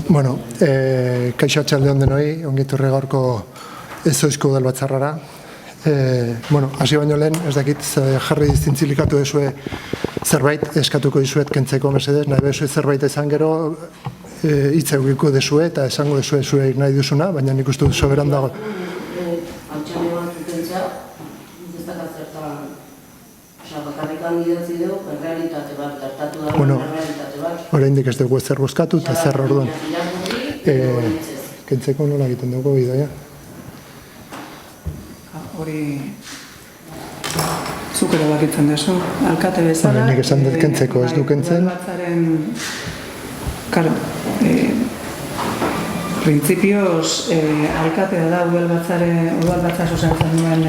Bueno, kaixo atxaldeon denoi, ongiturri gaurko ezoizko udalbatzarrara. Bueno, hasi baino lehen, ez dakit jarri zintzilikatu duzue zerbait, eskatuko dizuet kentzeko mesedez, nahi bezue zerbait ezan gero, hitz egiko duzue eta esango duzue zure nahi duzuna, baina nik uste dut soberan dago. Altxane bat zutentza, ez da zertan, bakarrikan idatzi dugu, realitate bat, gertatu da realitate bat. Oraindik ez dugu ezer bozkatu eta zer orduan. Kentzeko nola egiten dugu bidaia? Hori zuk ere bakitzen duzu, alkate bezala. Nik esan dut kentzeko, ez du kentzen. Printzipioz, alkatea da udalbatza zuzentzen duen...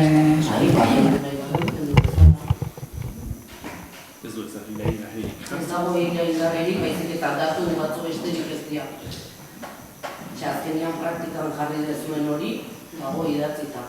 Ez dago hilgarrerik, baizik eta datu batzu besterik ez dira. Azkenean praktikan jarri dezuen hori, dago idatzita.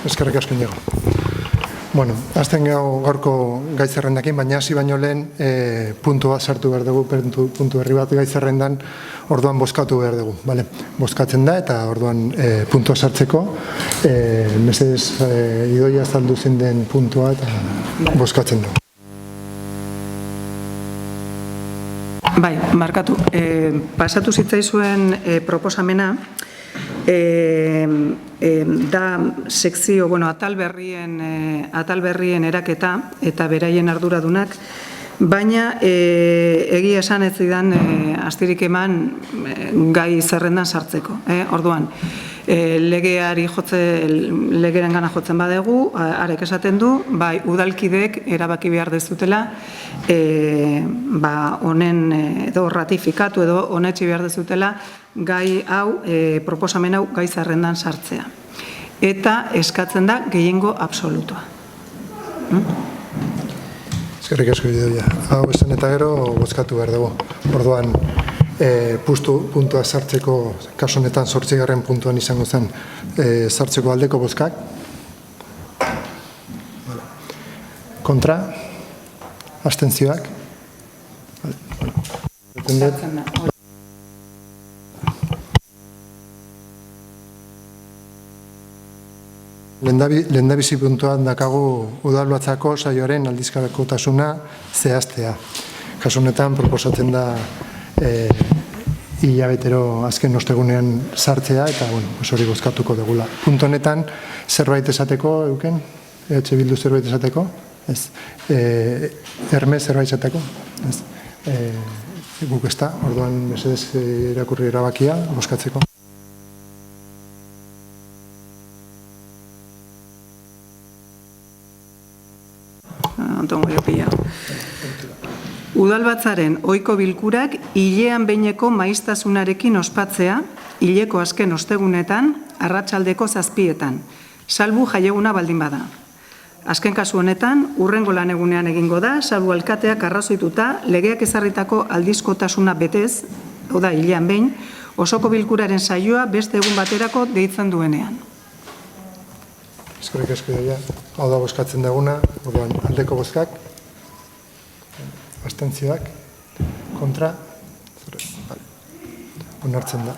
Eskerrik asko inigo. Bueno, azten gaurko gaizerrendakin, baina hasi baino lehen puntua sartu behar dugu, puntu berri bat gaizerrendan, orduan bozkatu behar dugu. Bozkatzen da eta orduan puntua sartzeko, mesedez idoia azaldu zen den puntua eta bozkatzen dugu. Bai, markatu. Pasatu zitzaizuen proposamena, da sekzio, atal berrien eraketa eta beraien arduradunak, baina egia esan ez zidan astirik eman gai zerrendan sartzeko. Orduan, legearen gana jotzen badegu, arek esaten du, bai udalkideek erabaki behar dezutela honen edo ratifikatu edo honetxi behar dezutela gai hau, proposamen hau gai zerrendan sartzea. Eta eskatzen da gehiengo absolutua. Eskerrik asko bideoia. Hau esan eta gero bozkatu behar dugu. Orduan, puntua sartzeko, kasu honetan 8. puntuan izango zen, sartzeko aldeko bozkak. Kontra? Abstentzioak? Sartzen da. Lehendabizi puntuan dakagu udalbatzako saioaren aldizkakotasuna zehaztea. Kasu honetan proposatzen da hilabetero azken ostegunean sartzea eta hori bozkatuko dugula. Puntu honetan zerbait esateko, Euken? Bildu zerbait esateko? Ez. Hermes zerbait esateko? Ez. Guk ez da, orduan mesedez irakurri erabakia, bozkatzeko. Udalbatzaren ohiko bilkurak hilean behineko maiztasunarekin ospatzea, hileko azken ostegunetan, arratsaldeko 7:00, salbu jaieguna baldin bada. Azken kasu honetan, hurrengo lanegunean egingo da, salbu alkateak arrazoituta, legeak ezarritako aldizkotasuna betez, hau da, hilean behin, osoko bilkuraren saioa beste egun baterako deitzen duenean. Eskerrik asko daia. Hau da bozkatzen duguna, orduan aldeko bozkak, abstentzioak, kontra, onartzen da.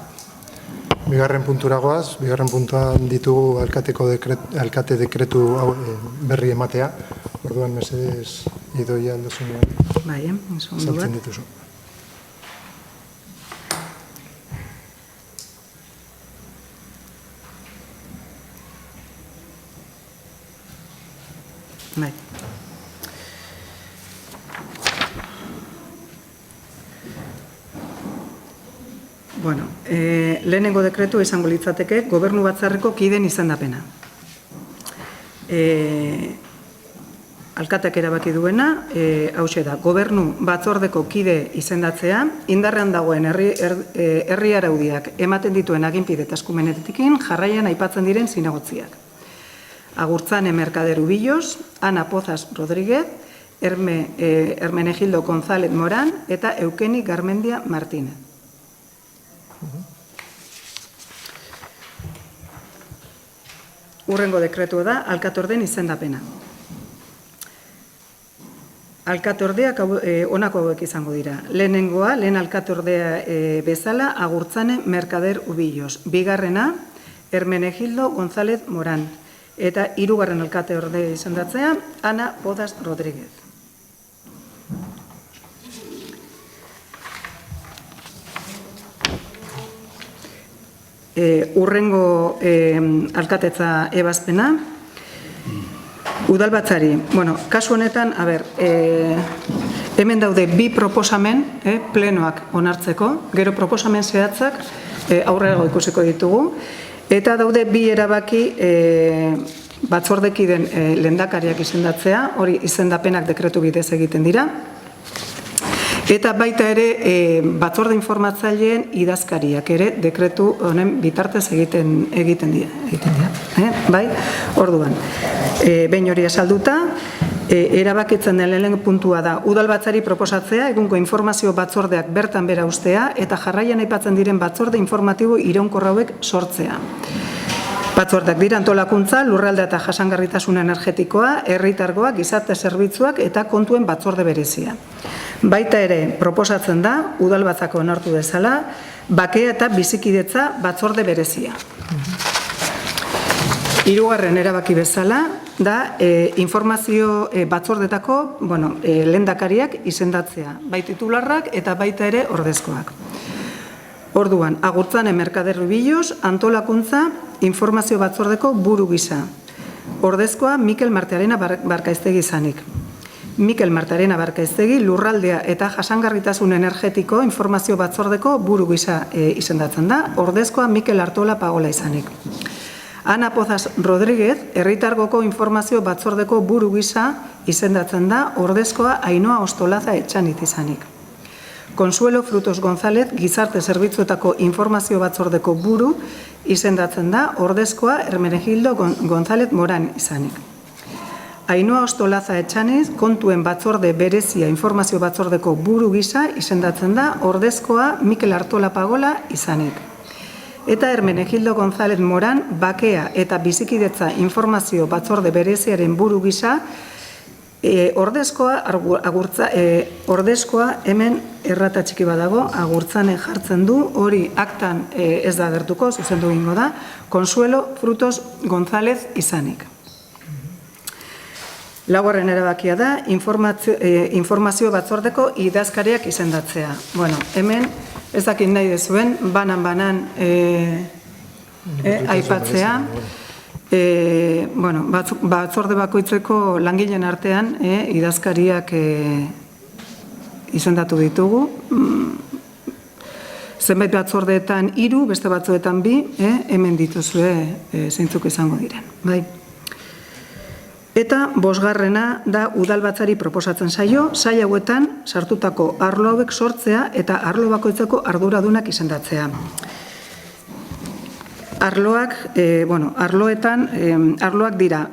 Bigarren puntura goaz, bigarren puntuan ditugu alkate dekretu berri ematea, orduan mesedez idoia aldozunean saltzen dituzu. Bai. Bueno, lehenengo dekretu izango litzateke gobernu batzarreko kideen izendapena. Alkateak erabaki duena, hauxe da, gobernu batzordeko kide izendatzea, indarrean dagoen herri araudiak ematen dituen aginpide eta eskumenetikin jarraian aipatzen diren zinegotziak. Agurtzane Mercader Ubillos, Ana Pozas Rodríguez, Hermenegildo González Morán eta Eukeni Garmendia Martínez. Urrengo dekretua da, alkatordeen izendapena. Alkatordeak honako hauek izango dira. Lehenengoa, lehen alkatordea bezala, Agurtzane Mercader Ubillos. Bigarrena, Hermenegildo González Morán. Eta hirugarren alkateorde izendatzea, Ana Pozas Rodríguez. Urrengo alkatetza ebazpena, udalbatzari. Bueno, kasu honetan, hemen daude bi proposamen plenoak onartzeko, gero proposamen zehatzak aurrerago ikusiko ditugu, eta daude bi erabaki batzordekiden lehendakariak izendatzea, hori izendapenak dekretu bidez egiten dira, eta baita ere batzorde informatzaileen idazkariak ere dekretu honen bitartez egiten dira. Bai, orduan, behin hori esalduta, erabakitzen den lehen puntua da, udalbatzari proposatzea, egungo informazio batzordeak bertan bera ustea, eta jarraian aipatzen diren batzorde informatibo iraunkor hauek sortzea. Batzordeak dira antolakuntza, lurralde eta jasangarritasun energetikoa, herritargoak, gizarte zerbitzuak eta kontuen batzorde berezia. Baita ere, proposatzen da, udalbatzako onartu dezala, bakea eta bizikidetza batzorde berezia. Hirugarren erabaki bezala, da informazio batzordetako lehendakariak izendatzea, bai titularrak eta baita ere ordezkoak. Orduan, Agurtzane Mercader Ubillos, antolakuntza informazio batzordeko buru gisa. Ordezkoa Mikel Martarena Barkaiztegi izanik. Mikel Martarena Barkaiztegi lurraldea eta jasangarritasun energetiko informazio batzordeko buru gisa izendatzen da, ordezkoa Mikel Artola Pagola izanik. Ana Pozas Rodríguez, herritargoko informazio batzordeko buru gisa izendatzen da, ordezkoa Ainhoa Ostolaza Etxanit izanik. Consuelo Frutos González, gizarte zerbitzuetako informazio batzordeko buru izendatzen da, ordezkoa Hermenegildo González Morán izanik. Ainhoa Ostolaza Etxanit, kontuen batzorde berezia informazio batzordeko buru gisa izendatzen da, ordezkoa Mikel Artola Pagola izanik. Eta Hermenegildo González Morán, bakea eta bizikidetza informazio batzorde bereziaren buru gisa, ordezkoa hemen errata txiki badago, Agurtzane jartzen du, hori aktan ez da agertuko, zuzendu egingo da, Consuelo Frutos González izanik. Laugarren erabakia da, informazio batzordeko idazkariak izendatzea. Bueno, hemen ez dakit nahi dezuen, banan aipatzea. Batzorde bakoitzeko langileen artean idazkariak izendatu ditugu. Zenbait batzordeetan 3, beste batzuetan 2, hemen dituzue zeintzuk izango diren. Eta 5. da udalbatzari proposatzen zaio, sail hauetan sartutako arlo hauek sortzea eta arlo bakoitzeko arduradunak izendatzea. Arloak dira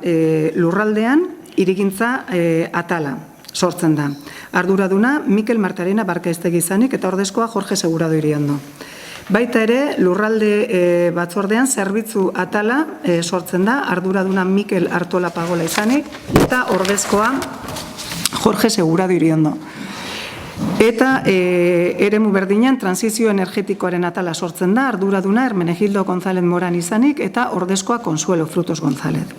lurraldean hirigintza atala sortzen da. Arduraduna Mikel Martarena Barkaiztegi izanik eta ordezkoa Jorge Segurado Iriondo. Baita ere, lurralde batzordean zerbitzu atala sortzen da, arduraduna Mikel Artola Pagola izanik, eta ordezkoa Jorge Segurado Iriondo. Eta eremu berdinean transizio energetikoaren atala sortzen da, arduraduna Hermenegildo González Moran izanik, eta ordezkoa Consuelo Frutos González.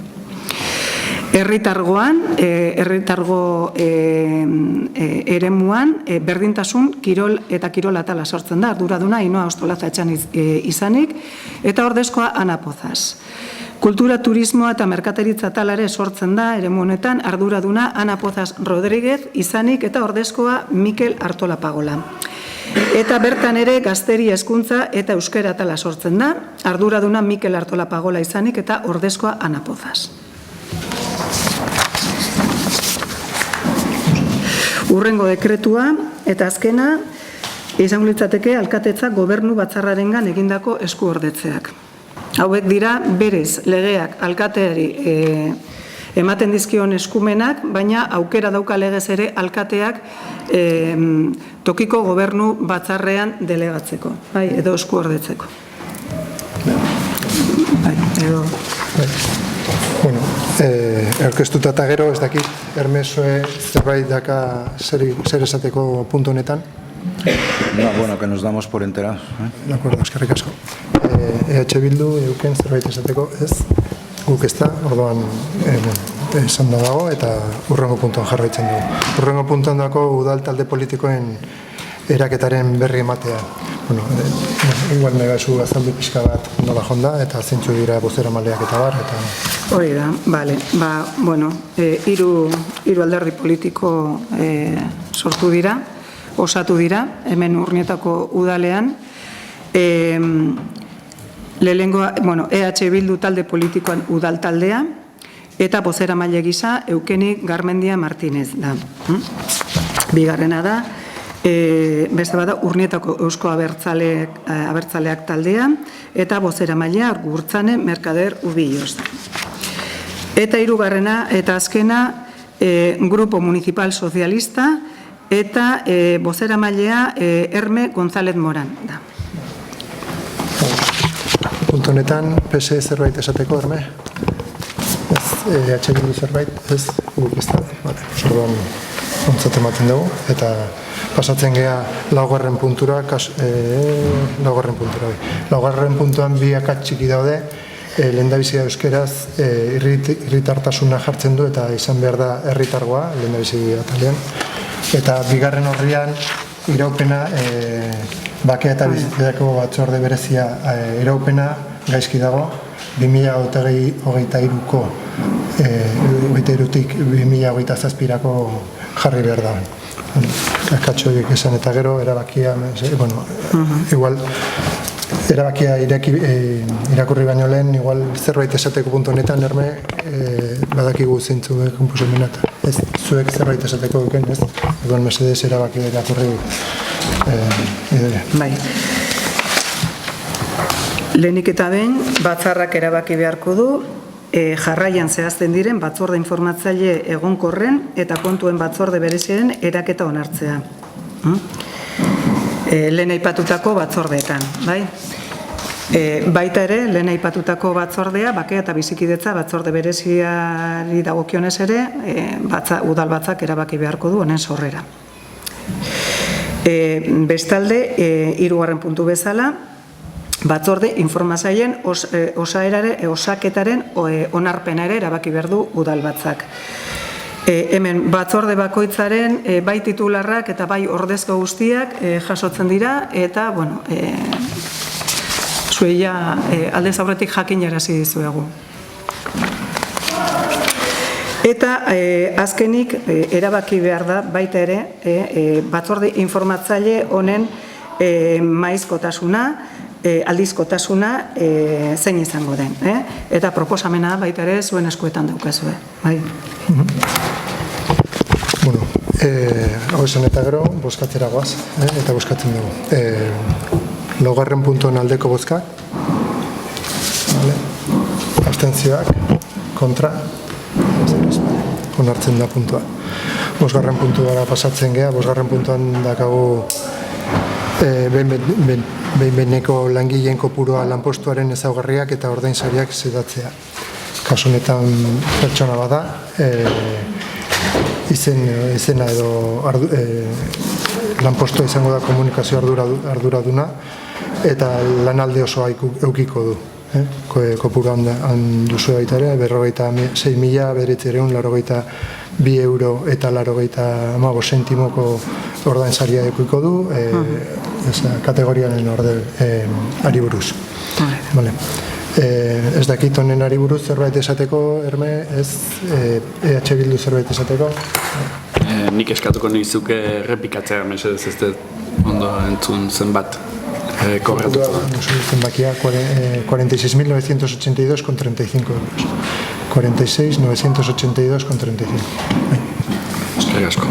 Herritargo eremuan berdintasun kirol eta kirol atala sortzen da, arduraduna Ainhoa Ostolaza Etxan izanik, eta ordezkoa Ana Pozas. Kultura, turismoa eta merkateritza atalare sortzen da, eremu honetan, arduraduna Ana Pozas Rodríguez izanik, eta ordezkoa Mikel Artola Pagola. Eta bertan ere gazteria hezkuntza eta euskera atala sortzen da, arduraduna Mikel Artola Pagola izanik, eta ordezkoa Ana Pozas. Urrengo dekretua eta azkena izango litzateke alkatetza gobernu batzarrarengan egindako eskuordetzeak. Hauek dira berez legeak alkateari ematen dizkion eskumenak, baina aukera dauka legez ere alkateak tokiko gobernu batzarrean delegatzeko, bai, edo eskuordetzeko. Bai, edo... Bueno, erkestuta eta gero, ez dakit, Hermesoe zerbait daka zer esateko puntu honetan? No, bueno, que nos damos por enterados. De acuerdo, eskerrik asko. EH Bildu, euken zerbait esateko, ez? Guk ez da, orduan, esan da dago, eta urrengo puntuan jarraitzen dugu. Urrengo puntuan dago udal talde politikoen eraketaren berri ematea. Bueno, igual nahi baizu azaldu pixka bat nola jonda, eta zeintzu dira bozeramaileak eta bar, eta... Hori da, bale, bueno, hiru alderdi politiko sortu dira, osatu dira, hemen Urnietako udalean. Lehenengoa, bueno, EH Bildu talde politikoan udal taldea, eta bozeramaile gisa Eukenik Garmendia Martínez da. Bigarrena da, beste bada Urnietako Eusko Abertzaleak taldea, eta bozeramailea Gurtzane Merkader Ubillos. Eta hirugarrena eta azkena Grupo Municipal Socialista eta bozeramailea Herme González Moran da. Puntu honetan, PSE zerbait esateko, Herme? Ez, Bildu zerbait, ez, guk ez da, orduan ontzat ematen dugu, eta pasatzen gea laugarren puntura, laugarren puntuan bi akats txiki daude, lehendabizia euskeraz herritartasuna jartzen du eta izan behar da herritargoa, lehendabizi atalean, eta bigarren horrian iraupena, bakea eta bizitzeko batzorde berezia iraupena gaizki dago, 2023ko 23tik 2027ko jarri behar da. Akatxoik esan eta gero, erabakia, bueno, igual, erabakia irakurri baino lehen, igual zerbait esateko puntu honetan, Herme, badakigu zeintzu konposamenat. Ez, zuek zerbait esateko duken, ez? Egon mesedez erabakia irakurri idea. Bai. Lehenik eta behin, batzarrak erabaki beharko du, jarraian zehazten diren batzorde informatzaile egonkorren eta kontuen batzorde bereziren eraketa onartzea. Lehen aipatutako batzordeetan, bai? Baita ere, lehen aipatutako batzordea, bakea eta bizikidetza batzorde bereziari dagokionez ere, udal batzak erabaki beharko du honen sorrera. Bestalde, hirugarren puntu bezala, batzorde informazailen osaketaren onarpena ere erabaki behar du udal batzak. Hemen batzorde bakoitzaren bai titularrak eta bai ordezko guztiak jasotzen dira eta, bueno, zueia aldez aurretik jakinarazi dizuegu. Eta azkenik erabaki behar da baita ere batzorde informatzaile honen maizkotasuna, aldizkotasuna zein izango den. Eta proposamena baita ere zuen eskuetan daukazue. Bueno, hau esan eta gero, bozkatzera goaz, eta bozkatzen dugu. Laugarren puntuen aldeko bozkak, abstentzioak, kontra, onartzen da puntua. Bosgarren puntua pasatzen gea, bosgarren puntuan dakagu behin-behineko langileen kopurua lanpostuaren ezaugarriak eta ordainsariak xedatzea. Kasu honetan pertsona bada, izena edo lanpostua izango da komunikazio arduraduna eta lanalde osoa eukiko du. Kopuru handuzu baita ere, 46.982 euro eta 85 sentimoko ordainsaria eukiko du, kategorianen ari buruz. Ez dakit honen ari buruz zerbait esateko, Herme, ez EH Bildu zerbait esateko? Nik eskatuko nizuke errepikatzea, mesedez ez dut ondo entzun zenbat korratuko. Zenbakia 46.982,35 euros. 46.982,35. Eskerrik asko.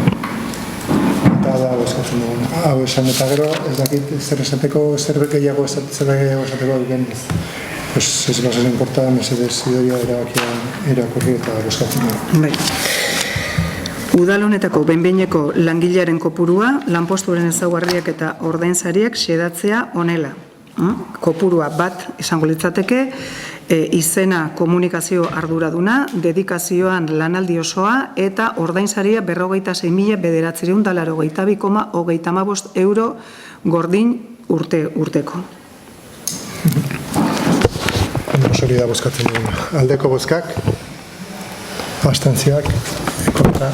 Eta da, eskatzen dugun. Hau esan eta gero, ez dakit zer esateko, zer gehiago esateko duken. Ez bazen inporta, mesedez idoria erabakia irakurri eta eskatzen dugun. Bai. Udal honetako behin-behineko langilearen kopurua, lanpostuaren ezaugarriak eta ordainsariak xedatzea honela. Kopurua bat izango litzateke, izena komunikazio arduraduna, dedikazioan lanaldi osoa eta ordainsaria 46.982,35 euro gordin urteko. Hori da bozkatzen dugun. Aldeko bozkak, abstentzioak, kontra,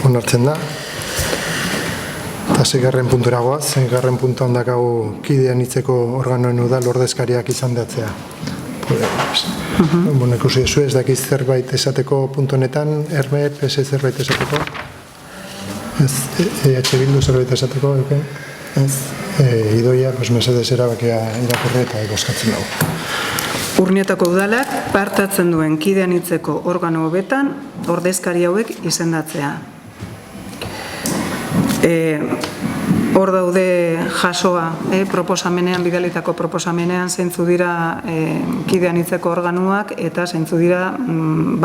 onartzen da. Eta seigarren puntura goaz, seigarren puntuan dakagu kidean hitzeko organoen udal ordezkariak izan datzea. Ikusi duzu ez dakiz zerbait esateko puntu honetan, Herme, PS zerbait esateko? Ez, EH Bildu zerbait esateko, ez? Idoia, mesedez erabakia irakurri eta bozkatzen dugu. Urnietako udalak partatzen duen kidean hitzeko organo hobetan ordezkari hauek izendatzea. Hor daude jasoa, proposamenean, bidalitako proposamenean zeintzu dira kidean hitzeko organuak eta zeintzu dira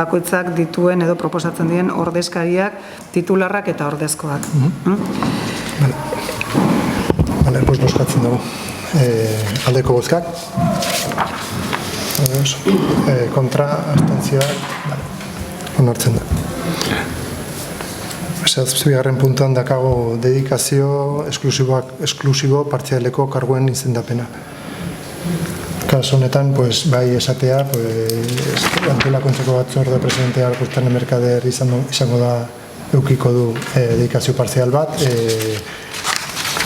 bakoitzak dituen edo proposatzen dien ordezkariak, titularrak eta ordezkoak. Bale, pues bozkatzen dugu. Aldeko bozkak. Kontra, abstentzioak, onartzen da. Zazpigarren puntuan dakago dedikazio esklusibo partzialeko karguen izendapena. Kasu honetan, bai esatea, antolakuntzeko batzorde presidentea Arpuztane Merkader izango da eukiko du dedikazio partzial bat,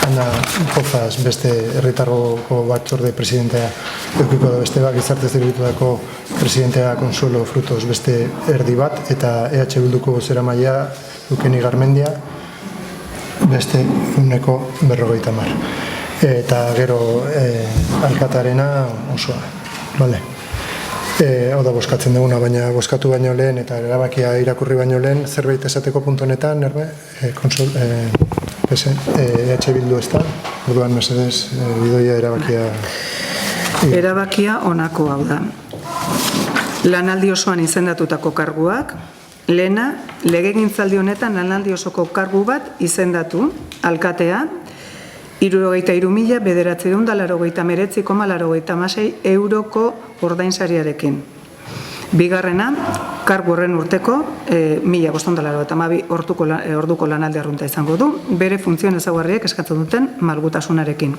Ana Pozaz beste herritargoko batzorde presidentea eukiko da beste bat, gizarte zerbitutako presidentea Consuelo Frutos beste erdi bat, eta EH Bilduko bozeramailea Eukeni Garmendia beste 150. Eta gero alkatearena osoa. Hau da bozkatzen duguna, baina bozkatu baino lehen eta erabakia irakurri baino lehen zerbait esateko puntu honetan, EH Bildu ez da, orduan mesedez bidoia erabakia... Erabakia honako hau da. Lanaldi osoan izendatutako karguak, lehena, legegintzaldi honetan lanaldi osoko kargu bat izendatu, alkatea, 63.989,86 euroko ordainsariarekin. Bigarrena, kargu horren urteko, 1.592 orduko lanaldi arrunta izango du, bere funtzioen ezaugarriek eskatzen duten malgutasunarekin.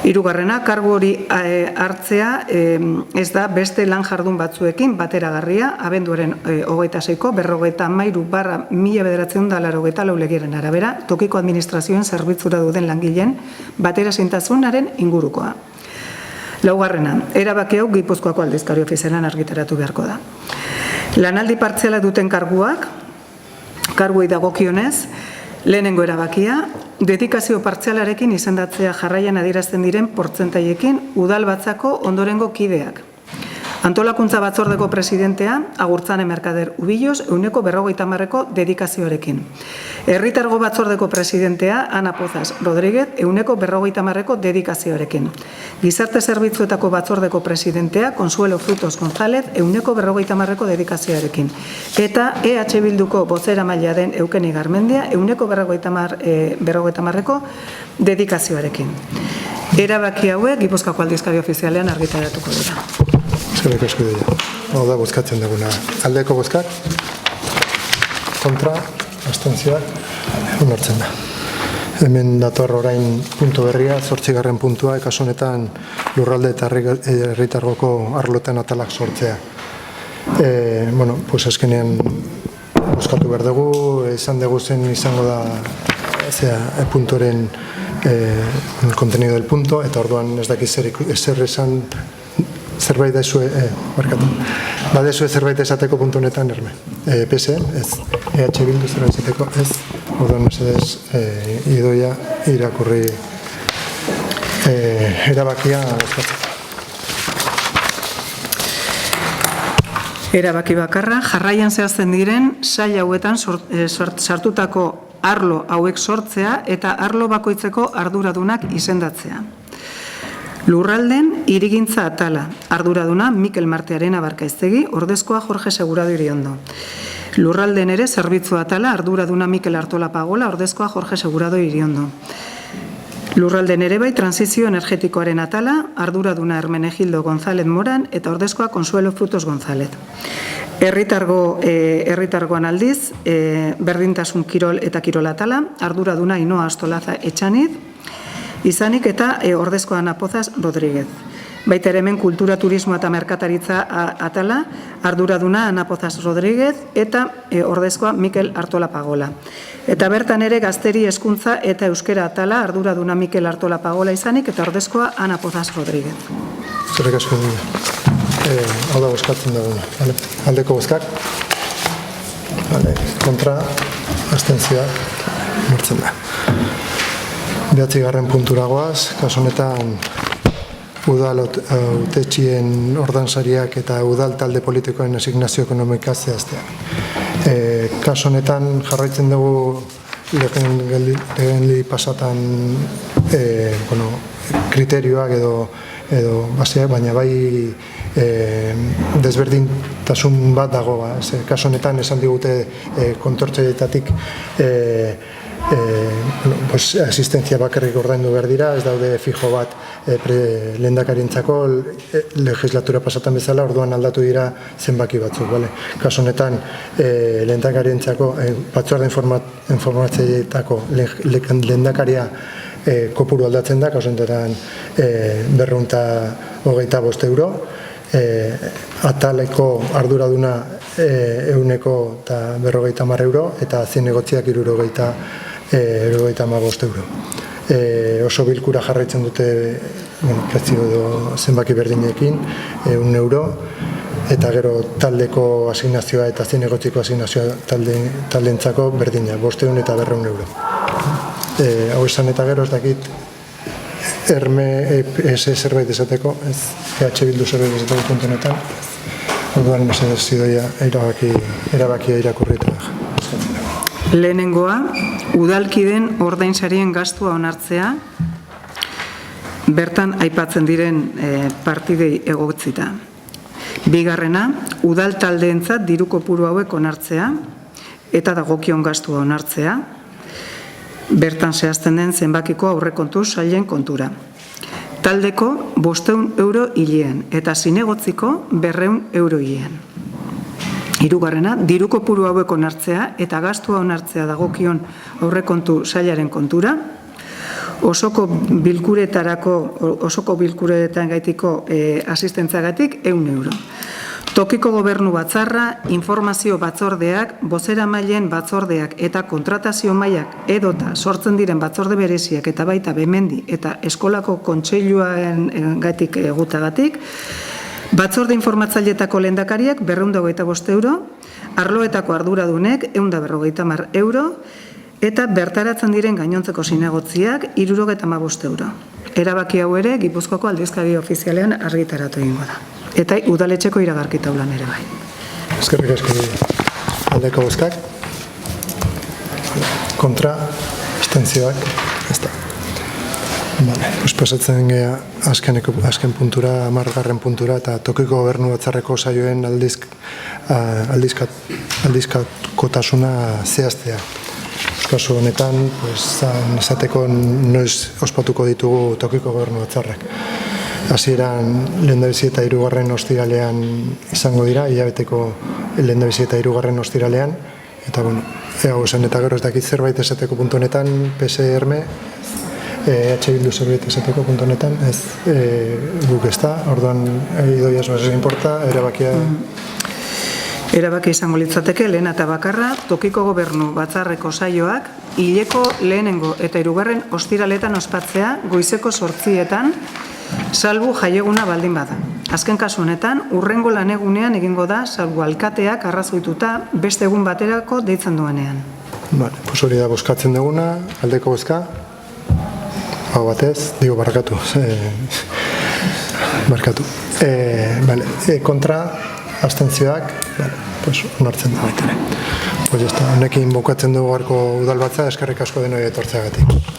Hirugarrena, kargu hori hartzea ez da beste lan jardun batzuekin bateragarria, abenduaren 26ko 53/1994 legearen arabera, tokiko administrazioen zerbitzura duden langileen bateraezintasunaren ingurukoa. Laugarrena, erabaki hau Gipuzkoako aldizkari ofizialan argitaratu beharko da. Lanaldi partziala duten karguak, karguei dagokionez, lehenengo erabakia, dedikazio partzialarekin izendatzea jarraian adierazten diren portzentaiekin udal batzako ondorengo kideak. Antolakuntza batzordeko presidentea, Agurtzane Merkader Ubillos, 150ko dedikazioarekin. Herritargo batzordeko presidentea, Ana Pozas Rodríguez, 150ko dedikazioarekin. Gizarte zerbitzuetako batzordeko presidentea, Consuelo Frutos González, 150ko dedikazioarekin. Eta EH Bilduko bozeramailea den Eukeni Garmendia, 150ko dedikazioarekin. Erabaki hauek Gipuzkoako Aldizkari Ofizialean argitaratuko dira. Eskerrik asko dira. Hau da bozkatzen duguna. Aldeko bozkak, kontra, abstentzioak, onartzen da. Hemen dator orain puntu berria, 8. puntua, kasu honetan lurralde eta herritargoko arlotan atalak sortzea. Pues azkenean bozkatu behar dugu, esan dugu zen izango da puntoren el contenido del punto, eta orduan ez dakiz zer esan zerbait dezue, badezue zerbait esateko puntu honetan erme. PSN, ez, EH Bildu zerbait esateko, ez, orduan mesedez idoia irakurri erabakia bozkatzeko. Erabaki bakarra, jarraian zehazten diren, sail hauetan sartutako arlo hauek sortzea eta arlo bakoitzeko arduradunak izendatzea. Lurralden hirigintza atala, arduraduna Mikel Martearena Barkaiztegi, ordezkoa Jorge Segurado Iriondo. Lurralden ere zerbitzu atala, arduraduna Mikel Artola Pagola, ordezkoa Jorge Segurado Iriondo. Lurralden ere bai transizio energetikoaren atala, arduraduna Hermenegildo González Moran eta ordezkoa Consuelo Frutos González. Herritargoan aldiz, berdintasun kirol eta kirol atala, arduraduna Inoa Astolaza Etxaniz, izanik eta ordezkoa Ana Pozas Rodríguez. Baita ere hemen kultura, turismo eta merkataritza atala, arduraduna Ana Pozas Rodríguez eta ordezkoa Mikel Artola Pagola. Eta bertan ere gazteri hezkuntza eta euskera atala, arduraduna Mikel Artola Pagola izanik eta ordezkoa Ana Pozas Rodríguez. Zerrik asko dira. Hau da bozkatzen duguna. Aldeko bozkak. Kontra, abstentzioak, martzen da. 9. punturagoaz, kasu honetan udal hautetxien ordansariak eta udal talde politikoen asignazio ekonomika zehaztea. Kasu honetan jarraitzen dugu lehenli pasatan kriterioak edo baseak, baina bai desberdintasun bat dago. Kasu honetan esan digute kontortzaileetatik asistentzia bakarrik ordaindu behar dira, ez daude fijo bat lehendakarientzako legislatura pasatan bezala, orduan aldatu dira zenbaki batzuk. Kasu honetan lehendakarientzako batzorde informatzaileetako lehendakaria kopuru aldatzen da, kasu honetan 225 euro, ataleko arduraduna 150 euro eta zinegotziak 355 euro. Oso bilkura jarraitzen dute prezio edo zenbaki berdinekin, 1 euro, eta gero taldeko asignazioa eta zinegotziko asignazioa taldeentzako berdina, 500 eta 200 euro. Hau esan eta gero ez dakit zerbait esateko, ez EH Bildu zerbait esateko puntu honetan, orduan mesedez zidoia erabakia irakurrita da. Lehenengoa, udalkideen ordainsarien gastua onartzea, bertan aipatzen diren partidei egotzita. Bigarrena, udal taldeentzat diru kopuru hauek onartzea eta dagokion gastua onartzea, bertan zehazten den zenbakiko aurrekontu sailen kontura. Taldeko 500 euro hilean eta zinegotziko 200 euro hilean. Hirugarrena, diru kopuru hauek onartzea eta gastua onartzea dagokion aurrekontu sailaren kontura, osoko bilkuretan gaitiko asistentzagatik 100 euro. Tokiko gobernu batzarra, informazio batzordeak, bozeramaileen batzordeak eta kontratazio mailak edota sortzen diren batzorde bereziak eta baita bemendi eta eskolako kontseiluaren gatik egutagatik, batzorde informatzaileetako lehendakariak 225 euro, arloetako arduradunek 150 euro, eta bertaratzen diren gainontzeko zinegotziak 75 euro. Erabaki hau ere Gipuzkoako Aldizkari Ofizialean argitaratu egingo da. eta udaletxeko iragarkita ulan ere bai. Eskerrik asko aldeko bozkak. Kontra, abstentzioak, ez da. Vale, pasatzen gea azken puntura, 10. puntura, eta tokiko gobernu batzarreko saioen aldizkakotasuna zehaztea. Kasu honetan, esateko noiz ospatuko ditugu tokiko gobernu batzarrak. Hasieran lehendabizi eta 3. ostiralean izango dira, hilabeteko lehendabizi eta 3. ostiralean, eta bueno, hau esan eta gero ez dakit zerbait esateko puntu honetan, PSRM, Bildu zerbait esateko puntu honetan, ez guk ez da, orduan idoiaz ez importa, erabakia... Erabaki izango litzateke lehen eta bakarra, tokiko gobernu batzarreko saioak, hileko lehenengo eta 3. ostiraletan ospatzea goizeko 8:00, salbu jaieguna baldin bada. Azken kasu honetan, hurrengo lanegunean egingo da, salbu alkateak arrazoituta beste egun baterako deitzen duenean. Vale, pues hori da bozkatzen duguna, aldeko bozka. Hau batez, digo barkatu. Kontra, abstentzioak, pues onartzen da baita ere. Pues honekin bukatzen dugu gaurko udalbatza, eskerrik asko denoi etortzeagatik.